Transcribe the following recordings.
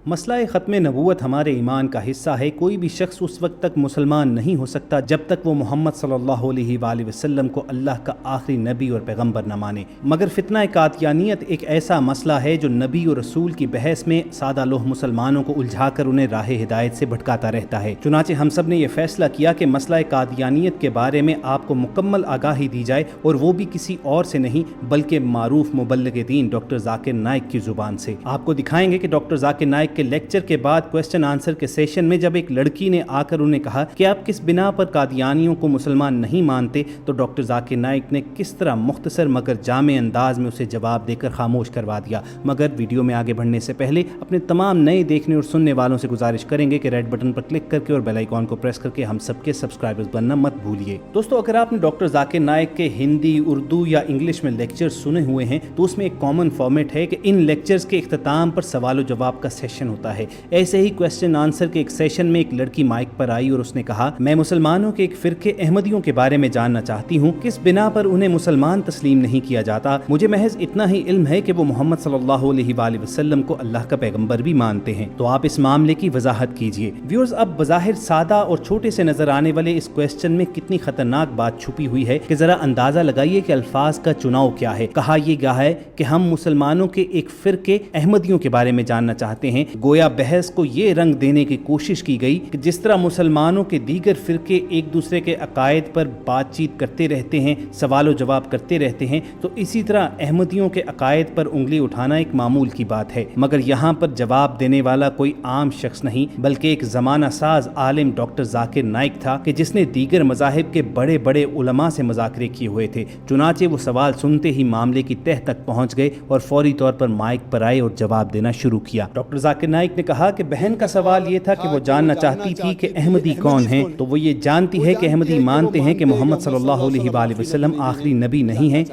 मसला ख़त्म नबूवत हमारे ईमान का हिस्सा है। कोई भी शख्स उस वक्त तक मुसलमान नहीं हो सकता जब तक वो मोहम्मद सल्लल्लाहु अलैहि वसल्लम को अल्लाह का आखिरी नबी और पैगंबर न माने। मगर फितना कादियानियत एक ऐसा मसला है जो नबी और रसूल की बहस में सादा लोह मुसलमानों को उलझाकर उन्हें राह हिदायत से भटकाता रहता है। चुनाचे हम सब ने यह फैसला किया कि मसला कादियानियत के बारे में आपको मुकम्मल आगाही दी जाए, और वो भी किसी और से नहीं बल्कि मारूफ मुबल्लिग दीन डॉक्टर जाकिर नाइक की जुबान से। आपको दिखाएंगे कि डॉक्टर जाकिर नाइक के लेक्चर के बाद क्वेश्चन आंसर के सेशन में जब एक लड़की ने आकर उन्हें कहा कि आप किस बिना पर कादियानियों को मुसलमान नहीं मानते, तो डॉक्टर जाकिर नाइक ने किस तरह मुख्तसर मगर जामे अंदाज में उसे जवाब देकर खामोश करवा दिया। मगर वीडियो में आगे बढ़ने से पहले अपने तमाम नए देखने और सुनने वालों से गुजारिश करेंगे कि रेड बटन पर क्लिक करके और बेल आइकॉन को प्रेस करके हम सबके सब्सक्राइबर्स बनना मत भूलिए। दोस्तों, अगर आपने डॉक्टर जाकिर नाइक के हिंदी, उर्दू या इंग्लिश में लेक्चर सुने हुए हैं तो उसमें एक कॉमन फॉर्मेट है कि इन लेक्चर्स के इख्तिताम पर सवाल जवाब का सेशन होता है। ऐसे ही क्वेश्चन आंसर के एक सेशन में एक लड़की माइक पर आई और उसने कहा, मैं मुसलमानों के एक फिरके अहमदियों के बारे में जानना चाहती हूँ, किस बिना पर उन्हें मुसलमान तस्लीम नहीं किया जाता। मुझे महज इतना ही इल्म है कि वो मोहम्मद सल्लल्लाहु अलैहि वसल्लम को अल्लाह का पैगंबर भी मानते हैं, तो आप इस मामले की वजाहत कीजिए। व्यूअर्स, अब बज़ाहिर सादा और छोटे से नजर आने वाले इस क्वेश्चन में कितनी खतरनाक बात छुपी हुई है कि जरा अंदाजा लगाइए कि अल्फाज का चुनाव क्या है। कहा यह गया है कि हम मुसलमानों के एक फिरके अहमदियों के बारे में जानना चाहते हैं। गोया बहस को ये रंग देने की कोशिश की गई कि जिस तरह मुसलमानों के दीगर फिरके एक दूसरे के अकायद पर बातचीत करते रहते हैं, सवाल जवाब करते रहते हैं, तो इसी तरह अहमदियों के अकायद पर उंगली उठाना एक मामूल की बात है। मगर यहाँ पर जवाब देने वाला कोई आम शख्स नहीं बल्कि एक जमाना साज आलिम डॉक्टर जाकिर नाइक था कि जिसने दीगर मज़ाहिब के बड़े बड़े उलमा से मुज़ाकरे किए हुए थे। चुनाचे वो सवाल सुनते ही मामले की तह तक पहुँच गए और फौरी तौर पर माइक पर आए और जवाब देना शुरू किया। डॉक्टर जाकिर नाइक ने कहा कि बहन का सवाल ये था कि वो जानना चाहती थी कि अहमदी कौन हैं, तो वो ये जानती है कि अहमदी मानते हैं कि मोहम्मद सल्लल्लाहु अलैहि वसल्लम आखिरी नबी नहीं है।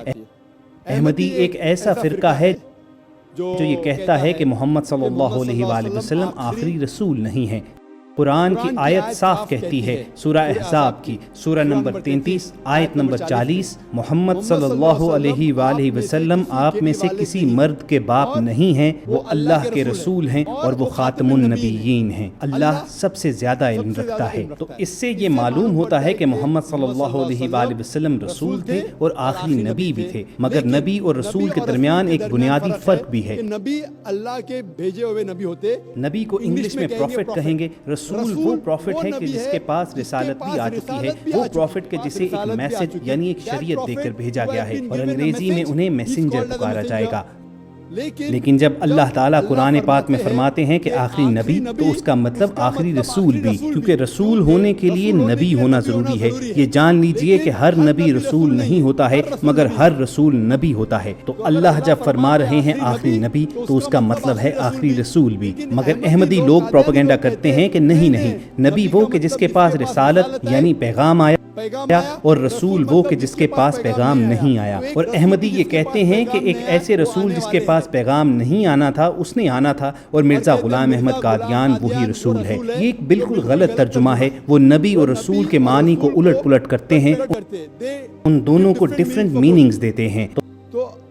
अहमदी एक ऐसा फिरका है जो ये कहता है कि मोहम्मद सल्लल्लाहु अलैहि वसल्लम आखिरी रसूल नहीं है। कुरान की आयत साफ कहती है, सूरह अहज़ाब की सूरह नंबर 33 आयत नंबर 40, मोहम्मद सल्लल्लाहु अलैहि वसल्लम आप में से किसी मर्द के बाप नहीं हैं, वो अल्लाह के रसूल हैं और वो खातमुन नबीयीन हैं। अल्लाह सबसे ज्यादा इल्म रखता है। तो इससे ये मालूम होता है कि मोहम्मद सल्लल्लाहु अलैहि वसल्लम रसूल थे और आखिरी नबी भी थे। मगर नबी और रसूल के दरमियान एक बुनियादी फर्क भी है। नबी अल्लाह के भेजे हुए नबी होते, नबी को इंग्लिश में प्रॉफिट कहेंगे। रसूल वो प्रॉफिट है कि जिसके पास रिसालत भी आ चुकी है, वो प्रॉफिट के जिसे एक मैसेज यानी एक शरीयत देकर भेजा गया है, और अंग्रेजी में उन्हें मैसेंजर पुकारा जाएगा। लेकिन जब अल्लाह ताला कुरान पाक में फरमाते हैं कि आखिरी नबी, तो उसका मतलब आखिरी रसूल भी, क्योंकि रसूल होने के लिए नबी होना जरूरी है। ये जान लीजिए कि हर नबी रसूल नहीं होता है मगर हर रसूल नबी होता है। तो अल्लाह जब फरमा रहे हैं आखिरी नबी, तो उसका मतलब है आखिरी रसूल भी। मगर अहमदी लोग प्रोपेगेंडा करते हैं कि नहीं नहीं, नबी वो कि जिसके पास रिसालत यानी पैगाम आया और रसूल वो कि जिसके पास पैगाम नहीं आया। और अहमदी ये कहते हैं कि एक ऐसे रसूल जिसके पास पैगाम नहीं आना था उसने आना था, और मिर्ज़ा गुलाम अहमद कादियान वही रसूल है। ये एक बिल्कुल गलत तर्जुमा है। वो नबी और रसूल के मानी को उलट पुलट करते हैं, उन दोनों को डिफरेंट मीनिंग्स देते हैं।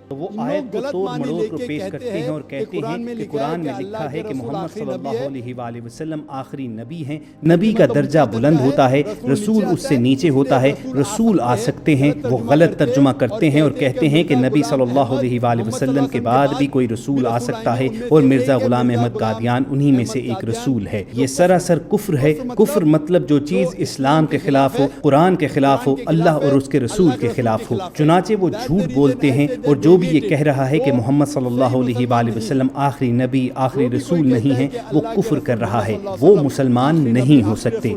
तो वो आयत को तोड़ मरोड़ को पेश करते हैं और कहते हैं कि कुरान में लिखा है कि मोहम्मद सल्लल्लाहु अलैहि वसल्लम आखिरी नबी हैं। नबी का दर्जा बुलंद होता है, रसूल उससे नीचे होता है। रसूल आ सकते हैं, वो गलत तर्जुमा करते हैं और कहते हैं कि नबी सल्लल्लाहु अलैहि वसल्लम के बाद भी कोई रसूल आ सकता है, और मिर्ज़ा गुलाम अहमद कादियान उन्हीं में से एक रसूल है। ये सरासर कुफ्र है। कुफ्र मतलब जो चीज़ इस्लाम के खिलाफ हो, कुरान के खिलाफ हो, अल्लाह और उसके रसूल के खिलाफ हो। चुनाचे वो झूठ बोलते हैं, और जो भी ये कह रहा है कि मोहम्मद सल्लल्लाहु अलैहि वसल्लम आखिरी नबी आखिरी रसूल नहीं है, वो कुफ्र कर रहा है। वो मुसलमान नहीं हो सकते।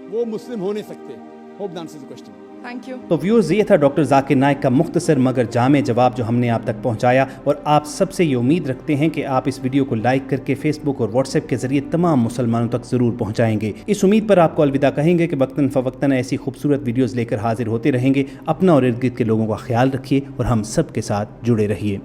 वो मुस्लिम हो नहीं सकते। Hope that answers the question. Thank you. तो व्यूअर्स, ये था डॉक्टर जाकिर नाइक का मुख्तसर मगर जामे जवाब जो हमने आप तक पहुंचाया, और आप सबसे ये उम्मीद रखते हैं कि आप इस वीडियो को लाइक करके फेसबुक और व्हाट्सएप के जरिए तमाम मुसलमानों तक ज़रूर पहुंचाएंगे। इस उम्मीद पर आपको अलविदा कहेंगे कि वक्तन फ़वक्तन ऐसी खूबसूरत वीडियोज़ लेकर हाजिर होते रहेंगे। अपना और इर्द गिर्द के लोगों का ख्याल रखिए और हम सब के साथ जुड़े रहिए।